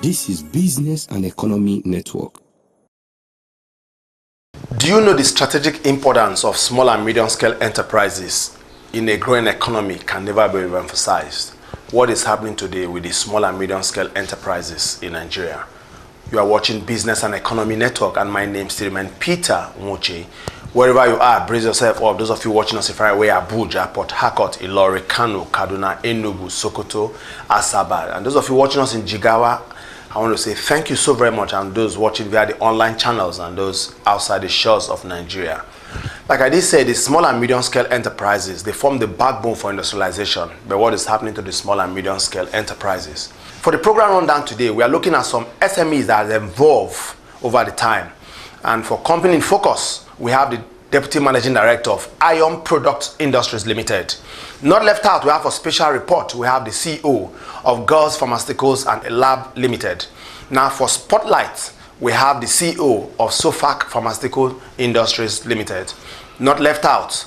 This is Business and Economy Network. Do you know the strategic importance of small and medium-scale enterprises in a growing economy can never be emphasized? What is happening today with the small and medium-scale enterprises in Nigeria? You are watching Business and Economy Network, and my name still remains Peter Nwoche. Wherever you are, brace yourself up. Those of you watching us far away, Abuja, Port Harcourt, Ilori, Kano, Kaduna, Enugu, Sokoto, Asaba, and those of you watching us in Jigawa, I want to say thank you so very much, and those watching via the online channels and those outside the shores of Nigeria. Like I did say, the small and medium-scale enterprises, they form the backbone for industrialization. But what is happening to the small and medium-scale enterprises? For the program rundown today, we are looking at some SMEs that have evolved over the time. And for Company in Focus, we have the Deputy Managing Director of Iron Products Industries Limited. Not left out, we have a special report. We have the CEO of GAUZE Pharmaceuticals and Lab Limited. Now for Spotlight, we have the CEO of SOFAK Pharmaceutical Industries Limited. Not left out,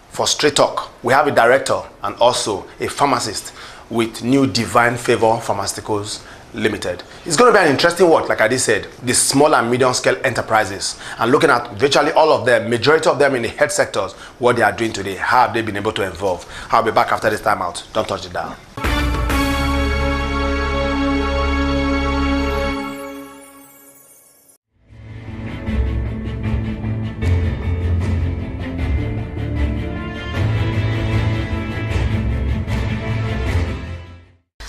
for Straight Talk, we have a director and also a pharmacist with new DIVINE-FAVOUR Pharmaceuticals Limited. It's going to be an interesting work, like I did said, the small and medium scale enterprises, and looking at virtually all of them, majority of them in the health sectors, what they are doing today, how have they been able to evolve. I'll be back after this time out. Don't touch it down.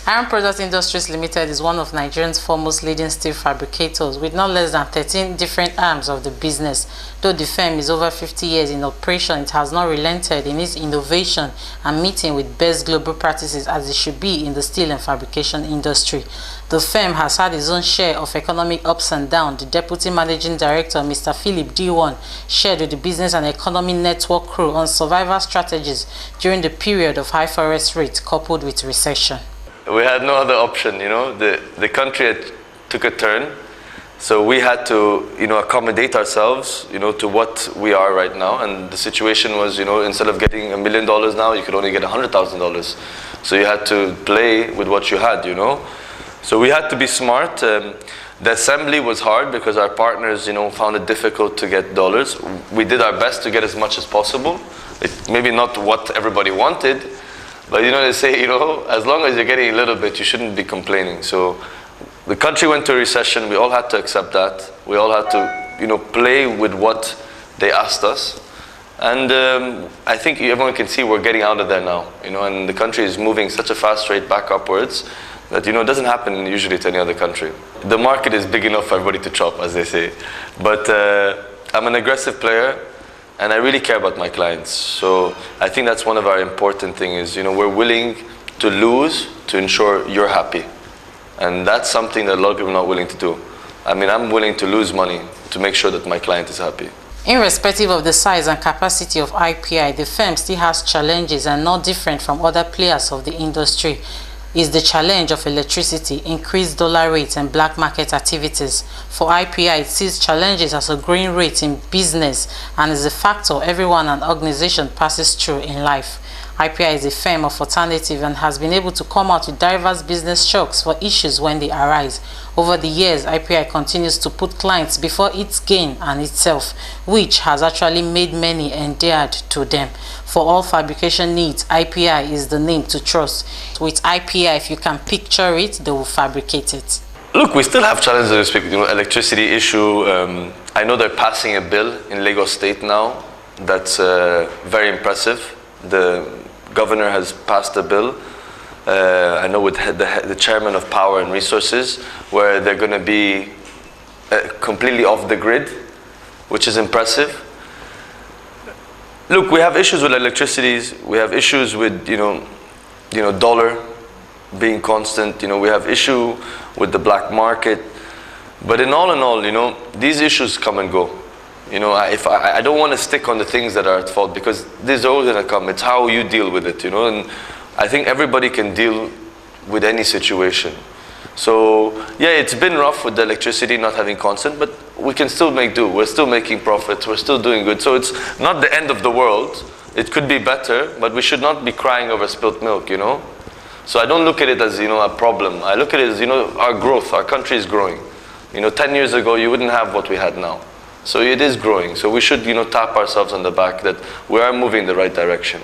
Iron Products Industries Limited is one of Nigeria's foremost leading steel fabricators with not less than 13 different arms of the business. Though the firm is over 50 years in operation, it has not relented in its innovation and meeting with best global practices as it should be in the steel and fabrication industry. The firm has had its own share of economic ups and downs. The Deputy Managing Director, Mr. Philip D1, shared with the Business and Economy Network crew on survival strategies during the period of high forex rates coupled with recession. We had no other option, the country took a turn, so we had to, accommodate ourselves, to what we are right now. And the situation was, instead of getting $1 million now, you could only get $100,000. So you had to play with what you had, So we had to be smart. The assembly was hard because our partners, found it difficult to get dollars. We did our best to get as much as possible. Maybe not what everybody wanted, but they say, as long as you're getting a little bit, you shouldn't be complaining. So the country went to a recession. We all had to accept that. We all had to, play with what they asked us. And I think everyone can see we're getting out of there now, and the country is moving such a fast rate back upwards that, it doesn't happen usually to any other country. The market is big enough for everybody to chop, as they say. But I'm an aggressive player, and I really care about my clients. So I think that's one of our important things is, we're willing to lose to ensure you're happy. And that's something that a lot of people are not willing to do. I mean, I'm willing to lose money to make sure that my client is happy. Irrespective of the size and capacity of IPI, the firm still has challenges and not different from other players of the industry. Is the challenge of electricity, increased dollar rates, and black market activities. For IPI, it sees challenges as a growing rate in business and is a factor everyone and organization passes through in life. IPI is a firm of alternative and has been able to come out with diverse business shocks for issues when they arise. Over the years, IPI continues to put clients before its gain and itself, which has actually made many endeared to them. For all fabrication needs, IPI is the name to trust. With IPI, if you can picture it, they will fabricate it. Look, we still have challenges with respect to electricity issue. I know they're passing a bill in Lagos State now that's very impressive. The governor has passed a bill, I know with the chairman of Power and Resources, where they're going to be completely off the grid, which is impressive. Look, we have issues with electricities. We have issues with dollar being constant. We have issue with the black market. But in all, these issues come and go. I don't want to stick on the things that are at fault because these are always going to come. It's how you deal with it, and I think everybody can deal with any situation. So yeah, it's been rough with the electricity not having constant, but we can still make do. We're still making profits. We're still doing good. So it's not the end of the world. It could be better, but we should not be crying over spilt milk, So I don't look at it as, you know, a problem. I look at it as, you know, our growth, our country is growing. You know, 10 years ago, you wouldn't have what we had now. So it is growing. So we should, you know, tap ourselves on the back that we are moving in the right direction.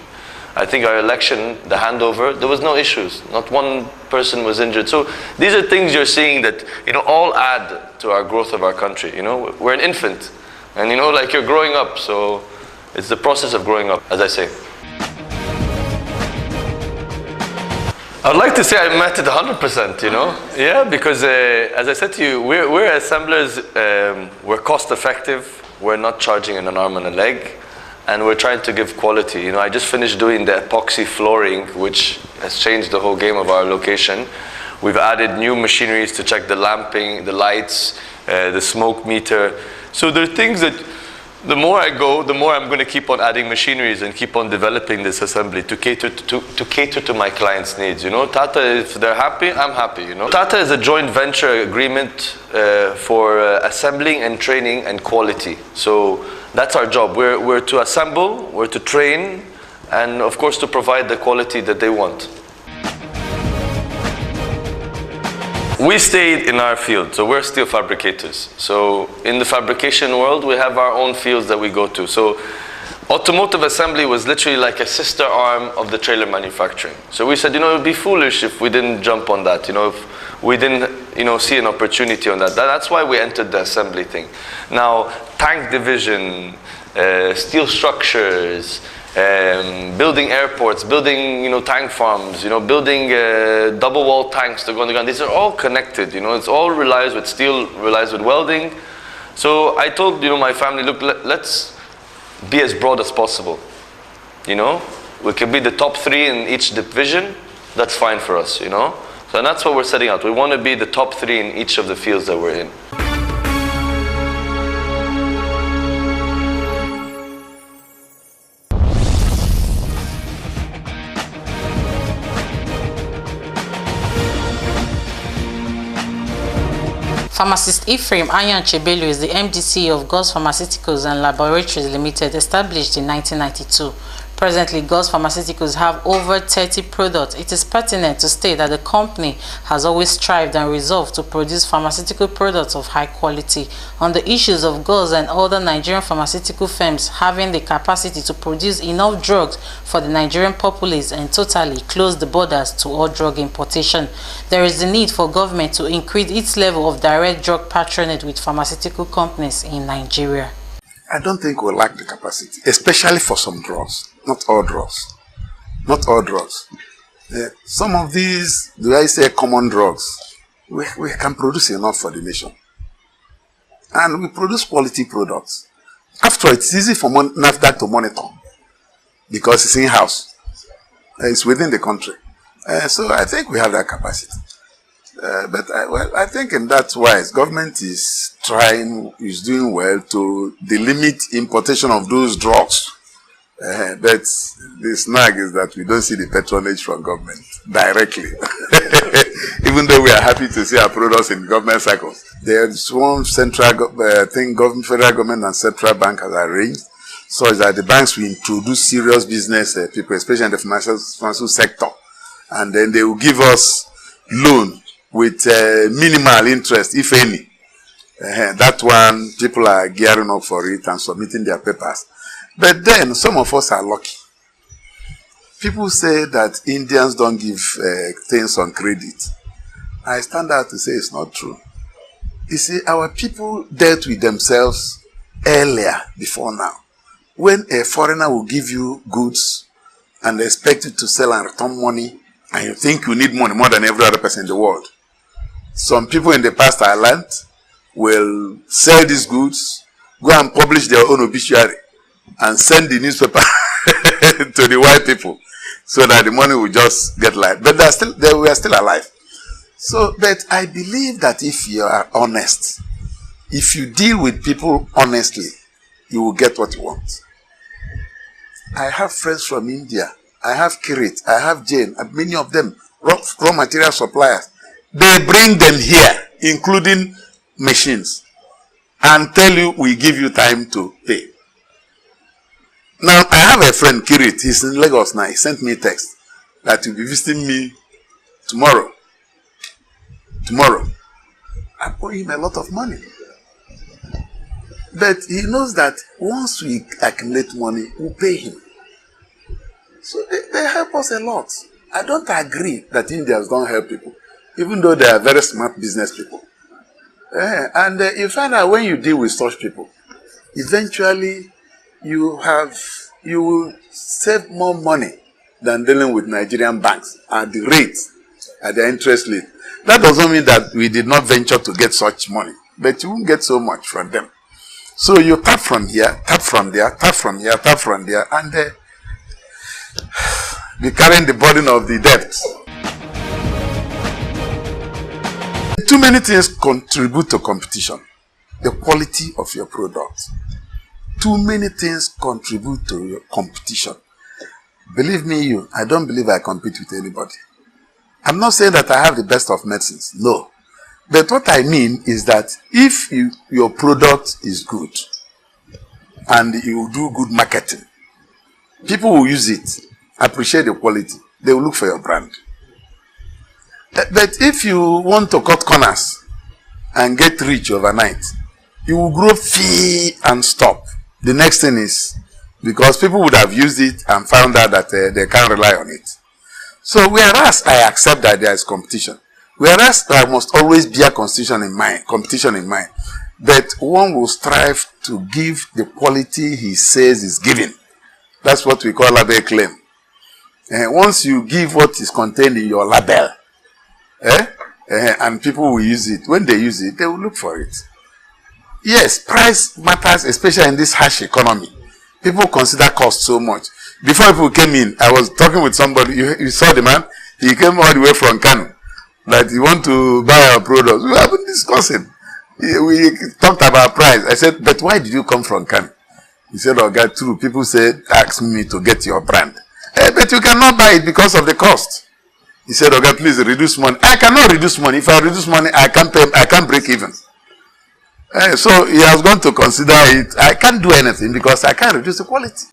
I think our election, the handover, there was no issues. Not one person was injured. So these are things you're seeing that, you know, all add to our growth of our country. You know, we're an infant. And, you know, like you're growing up. So it's the process of growing up, as I say. I'd like to say I met it 100%, you know? Yeah, because as I said to you, we're assemblers, we're cost effective, we're not charging an arm and a leg, and we're trying to give quality. You know, I just finished doing the epoxy flooring, which has changed the whole game of our location. We've added new machineries to check the lamping, the lights, the smoke meter. So there are things that the more I go, the more I'm going to keep on adding machineries and keep on developing this assembly to cater to my clients' needs. You know, Tata, if they're happy, I'm happy. You know, Tata is a joint venture agreement for assembling and training and quality. So that's our job. We're to assemble, we're to train, and of course to provide the quality that they want. We stayed in our field, so we're steel fabricators. So in the fabrication world, we have our own fields that we go to. So automotive assembly was literally like a sister arm of the trailer manufacturing. So we said, you know, it would be foolish if we didn't jump on that, you know, if we didn't, you know, see an opportunity on that. That's why we entered the assembly thing. Now, tank division, steel structures, building airports, building, you know, tank farms, you know, building double wall tanks to go on the ground. These are all connected, you know, it's all relies with steel, relies with welding. So I told, you know, my family, look, let's be as broad as possible. You know, we can be the top 3 in each division, that's fine for us, you know. So that's what we're setting out. We want to be the top 3 in each of the fields that we're in. Pharmacist Ephraim Ayan Chebelu is the MDC of GAUZE Pharmaceuticals and Laboratories Limited, established in 1992. Presently, GAUZE Pharmaceuticals have over 30 products. It is pertinent to state that the company has always strived and resolved to produce pharmaceutical products of high quality. On the issues of GAUZE and other Nigerian pharmaceutical firms having the capacity to produce enough drugs for the Nigerian populace and totally close the borders to all drug importation, there is the need for government to increase its level of direct drug patronage with pharmaceutical companies in Nigeria. I don't think we lack the capacity, especially for some drugs. Not all drugs. Not all drugs. Some of these, do I say common drugs, we can produce enough for the nation. And we produce quality products. After all, it's easy for NAFDAC to monitor because it's in-house. It's within the country. So I think we have that capacity. But I think in that wise, government is doing well to delimit importation of those drugs. But the snag is that we don't see the patronage from government directly. Even though we are happy to see our products in government cycles. There's one central thing, federal government and central bank has arranged, so that the banks will introduce serious business people, especially in the financial sector. And then they will give us loan with minimal interest, if any. That one, people are gearing up for it and submitting their papers. But then, some of us are lucky. People say that Indians don't give things on credit. I stand out to say it's not true. You see, our people dealt with themselves earlier, before now. When a foreigner will give you goods and expect you to sell and return money, and you think you need money more than every other person in the world. Some people in the past I learned will sell these goods, go and publish their own obituary, and send the newspaper to the white people so that the money will just get light. But we are still alive. So, but I believe that if you are honest, if you deal with people honestly, you will get what you want. I have friends from India. I have Kirit. I have Jane. And many of them, raw material suppliers. They bring them here, including machines, and tell you, we give you time to pay. Now, I have a friend, Kirit, he's in Lagos now. He sent me a text that he'll be visiting me tomorrow, I owe him a lot of money. But he knows that once we accumulate money, we'll pay him. So they help us a lot. I don't agree that Indians don't help people, even though they are very smart business people. And you find out when you deal with such people, eventually you will save more money than dealing with Nigerian banks at the rate, at the interest rate. That doesn't mean that we did not venture to get such money, but you won't get so much from them. So you tap from here, tap from there, tap from here, tap from there, and be carrying the burden of the debt. Too many things contribute to competition. The quality of your product. Too many things contribute to your competition. Believe me, I don't believe I compete with anybody. I'm not saying that I have the best of medicines. No. But what I mean is that if your product is good and you do good marketing, people will use it, appreciate the quality, they will look for your brand. But if you want to cut corners and get rich overnight, you will grow fee and stop. The next thing is, because people would have used it and found out that they can't rely on it. So whereas I accept that there is competition, whereas I must always bear competition in mind, but one will strive to give the quality he says is giving. That's what we call label claim. Once you give what is contained in your label, and people will use it, when they use it, they will look for it. Yes, price matters, especially in this harsh economy. People consider cost so much. Before people came in, I was talking with somebody, you saw the man, he came all the way from Kano, that he want to buy our products. We have been discussing. We talked about price. I said, but why did you come from Kano? He said, oh God, true. People said, ask me to get your brand. But you cannot buy it because of the cost. He said, okay, please reduce money. I cannot reduce money. If I reduce money, I can't break even. So he has gone to consider it. I can't do anything because I can't reduce the quality.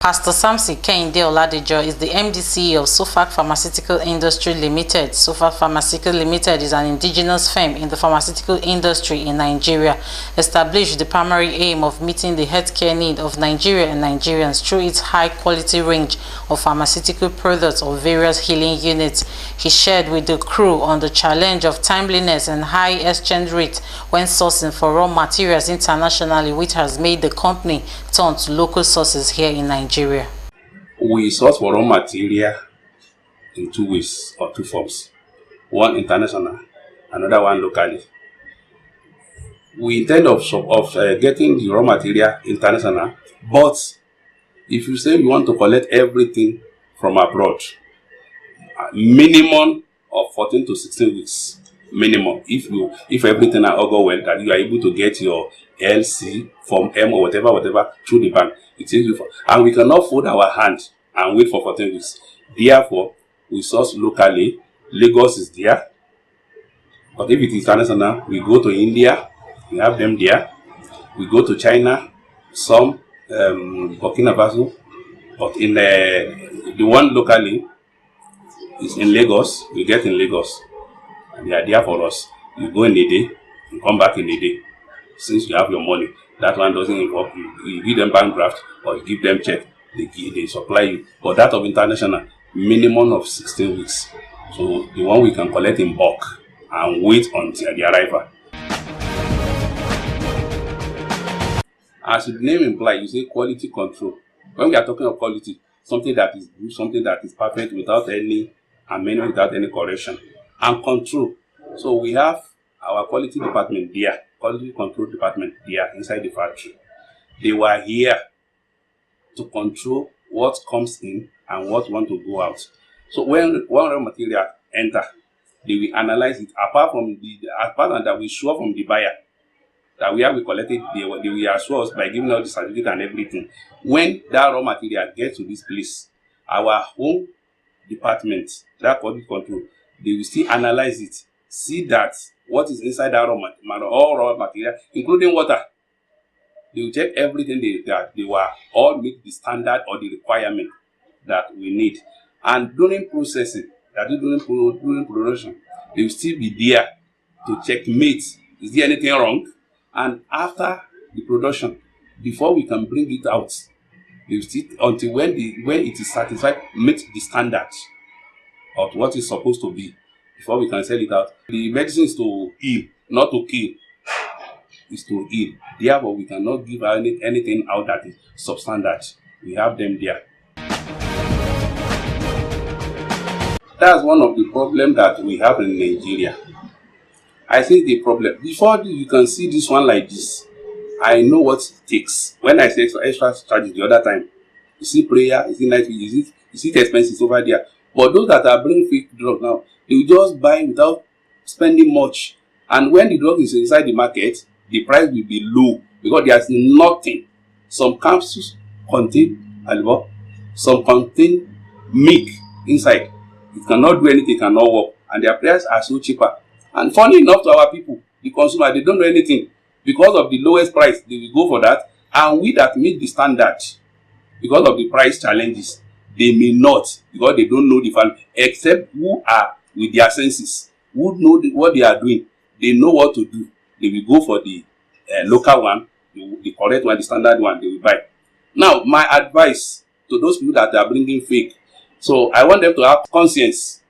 Pastor Samson Kehinde Oladejo is the MD/CEO of SOFAK Pharmaceutical Industry Limited. SOFAK Pharmaceutical Limited is an indigenous firm in the pharmaceutical industry in Nigeria, established with the primary aim of meeting the healthcare need of Nigeria and Nigerians through its high-quality range of pharmaceutical products of various healing units. He shared with the crew on the challenge of timeliness and high exchange rate when sourcing for raw materials internationally, which has made the company turn to local sources here in Nigeria. We source for raw material in two ways or two forms. One international, another one locally. We intend of getting the raw material international, but if you say you want to collect everything from abroad, minimum of 14 to 16 weeks. Minimum. If everything all go well, that you are able to get your LC, Form M or whatever through the bank. It takes you and we cannot fold our hand and wait for 14 weeks. Therefore, we source locally. Lagos is there. But if it is international, we go to India, we have them there. We go to China, some Burkina Faso, but in the one locally is in Lagos. We get in Lagos, and they are there for us. You go in a day, you come back in a day. Since you have your money, that one doesn't involve you. You give them bank draft or you give them check. They supply you. But that of international, minimum of 16 weeks. So the one we can collect in bulk and wait until the arrival. As the name implies, you say quality control. When we are talking of quality, something that is good, something that is perfect without any amendment, without any correction. And control. So we have our quality department there, quality control department there inside the factory. They were here to control what comes in and what want to go out. So when one raw material enter, they will analyze it. Apart from that, we show from the buyer that we have collected, they will assure us by giving us the certificate and everything. When that raw material gets to this place, our home department, that quality control, they will still analyze it, see that what is inside that all raw material, including water. They will check everything that they were all meet the standard or the requirement that we need. And during processing, that is during production, they will still be there to checkmate, is there anything wrong? And after the production, before we can bring it out, they will still, until when it is satisfied, meet the standards of what is supposed to be, before we can sell it out. The medicine is to heal, not to kill. Is to heal. Therefore, we cannot give anything out that is substandard. We have them there. That's one of the problems that we have in Nigeria. I think the problem, before you can see this one like this, I know what it takes. When I say extra charges the other time, you see prayer, you see night, you see the expenses over there. But those that are bringing fake drugs now, they will just buy without spending much. And when the drug is inside the market, the price will be low because there's nothing. Some capsules contain alcohol, some contain milk inside. It cannot do anything, it cannot work. And their prices are so cheaper. And funny enough to our people, the consumer, they don't know anything. Because of the lowest price, they will go for that. And we that meet the standard, because of the price challenges, they may not, because they don't know the value, except who are with their senses, who know what they are doing. They know what to do. They will go for the local one, the correct one, the standard one, they will buy. Now, my advice to those people that are bringing fake, so I want them to have conscience.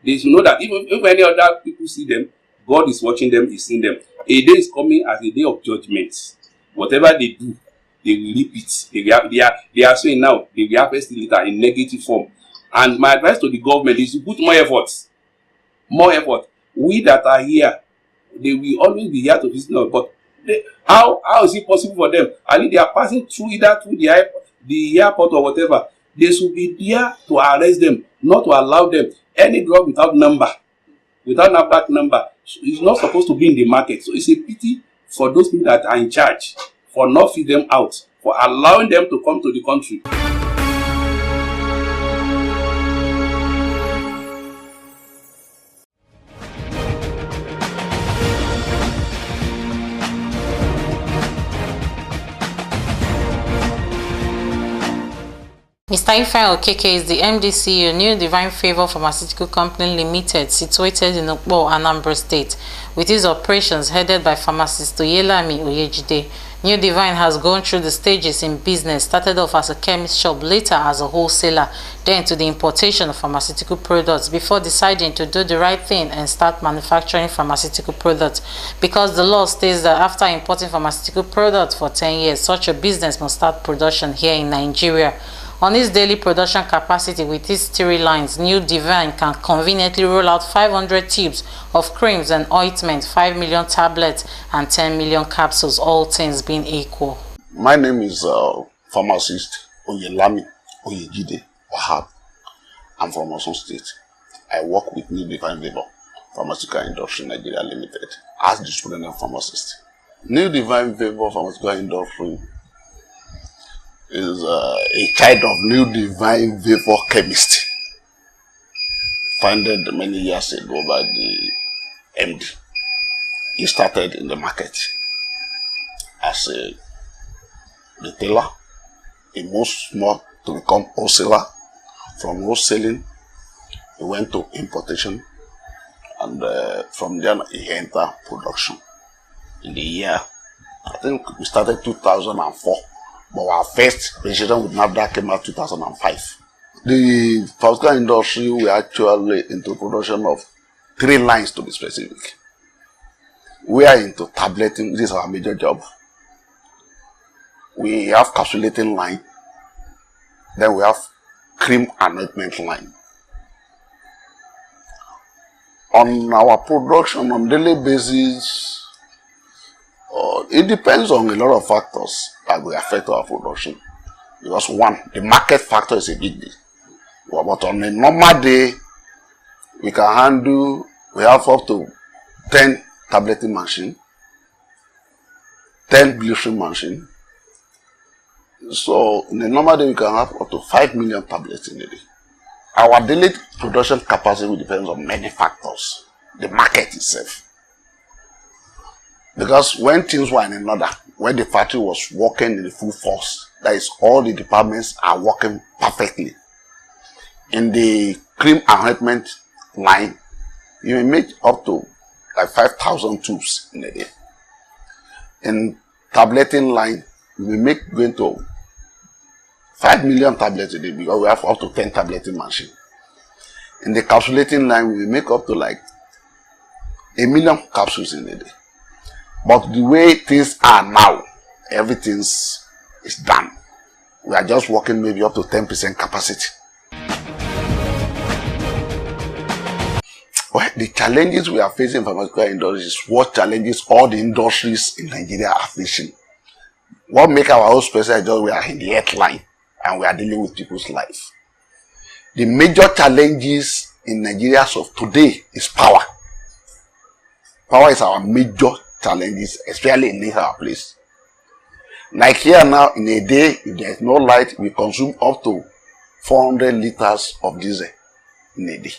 They should know that even if any other people see them, God is watching them, He's seeing them. A day is coming as a day of judgment. Whatever they do, they will reap it. They are saying now, they will harvest it later in negative form. And my advice to the government is to put more efforts. More effort. We that are here, they will always be here to visit us. But how is it possible for them? I mean, they are passing through either through the airport or whatever. They should be there to arrest them, not to allow them. Any drug without number, without NAFDAC number, is not supposed to be in the market. So it's a pity for those people that are in charge for not feeding them out, for allowing them to come to the country. Mr. Ifeanyi Okeke is the MD CEO, New Divine-FAVOUR Pharmaceutical Company Limited, situated in Okpo, Anambra State, with its operations headed by pharmacist Oyelami Oyejide. New Divine has gone through the stages in business, started off as a chemist shop, later as a wholesaler, then to the importation of pharmaceutical products, before deciding to do the right thing and start manufacturing pharmaceutical products. Because the law states that after importing pharmaceutical products for 10 years, such a business must start production here in Nigeria. On its daily production capacity with its 3 lines, New Divine can conveniently roll out 500 tubes of creams and ointment, 5 million tablets, and 10 million capsules, all things being equal. My name is pharmacist Oyelami Oyejide Wahab. I'm from Osun State. I work with New Divine-FAVOUR Pharmaceutical Industry Nigeria Limited as the superintendent pharmacist. New Divine-FAVOUR Pharmaceutical Industry is a child of New Divine-FAVOUR chemist, founded many years ago by the MD. He started in the market as a retailer. He moved small to become wholesaler. From wholesaling, he went to importation, and from there he entered production. In the year, I think we started 2004. But our first registration with NAFDAC came out 2005. The pharmaceutical industry, we are actually into production of 3 lines to be specific. We are into tableting, this is our major job. We have capsulating line. Then we have cream and ointment line. On our production on daily basis, it depends on a lot of factors that will affect our production. Because one, the market factor is a big deal. But on a normal day, we have up to 10 tableting machine, 10 blistering machine. So in a normal day, we can have up to 5 million tablets in a day. Our daily production capacity will depend on many factors. The market itself. Because when things were in order, when the factory was working in the full force, that is, all the departments are working perfectly. In the cream enhancement line, you may make up to like 5,000 tubes in a day. In tableting line, you may make going to 5 million tablets a day because we have up to 10 tableting machines. In the capsulating line, we make up to like 1 million capsules in a day. But the way things are now, everything is done. We are just working maybe up to 10% capacity. Well, the challenges we are facing in the pharmaceutical industry is what challenges all the industries in Nigeria are facing. What makes our own special is just we are in the headline and we are dealing with people's life. The major challenges in Nigeria of today is power. Power is our major challenges, especially in our place. Like here now, in a day, if there is no light, we consume up to 400 liters of diesel in a day.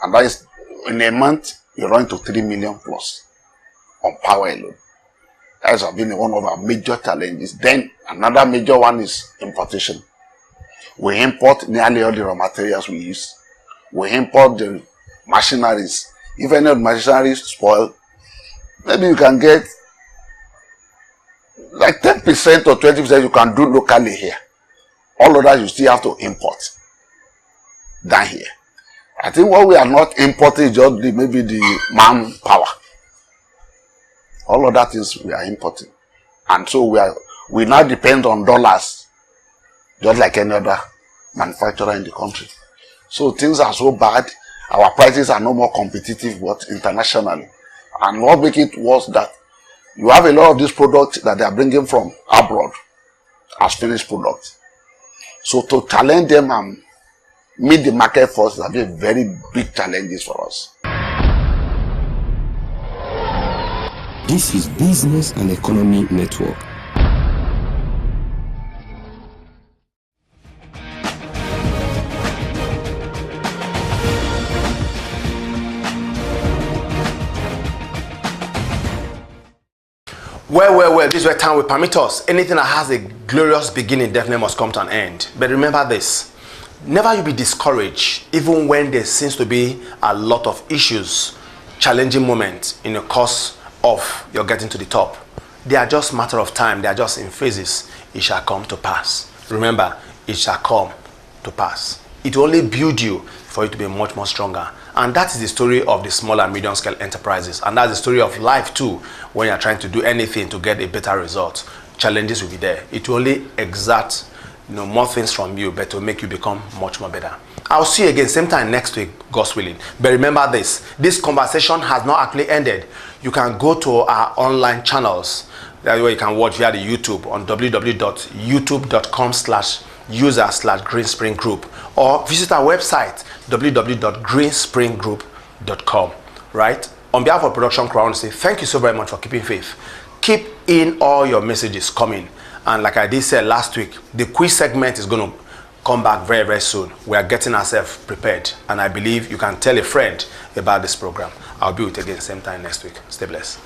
And that is, in a month, you run to 3 million plus on power alone. That has been one of our major challenges. Then, another major one is importation. We import nearly all the raw materials we use. We import the machineries. If any of the machineries spoil, maybe you can get like 10% or 20% you can do locally here. All of that you still have to import down here. I think what we are not importing is just maybe the manpower. All of that is we are importing. And so we now depend on dollars, just like any other manufacturer in the country. So things are so bad, our prices are no more competitive but internationally. And what makes it worse that you have a lot of these products that they are bringing from abroad as finished products. So to challenge them and meet the market force have been very big challenges for us. This is Business and Economy Network. Well, this is where time will permit us. Anything that has a glorious beginning definitely must come to an end. But remember this, never you be discouraged, even when there seems to be a lot of issues, challenging moments in the course of your getting to the top. They are just matter of time, they are just in phases. It shall come to pass. Remember, it shall come to pass. It will only build you for you to be much more stronger. And that is the story of the small and medium scale enterprises. And that's the story of life too, when you're trying to do anything to get a better result. Challenges will be there. It will only exact more things from you, but to make you become much more better. I'll see you again same time next week, God's willing. But remember this conversation has not actually ended. You can go to our online channels. That's where you can watch via the YouTube on www.youtube.com/user/greenspringgroup, or visit our website www.greenspringgroup.com. Right? On behalf of production crew, I want to say thank you so very much for keeping faith. Keep in all your messages coming. And like I did say last week, the quiz segment is going to come back very, very soon. We are getting ourselves prepared. And I believe you can tell a friend about this program. I'll be with you again same time next week. Stay blessed.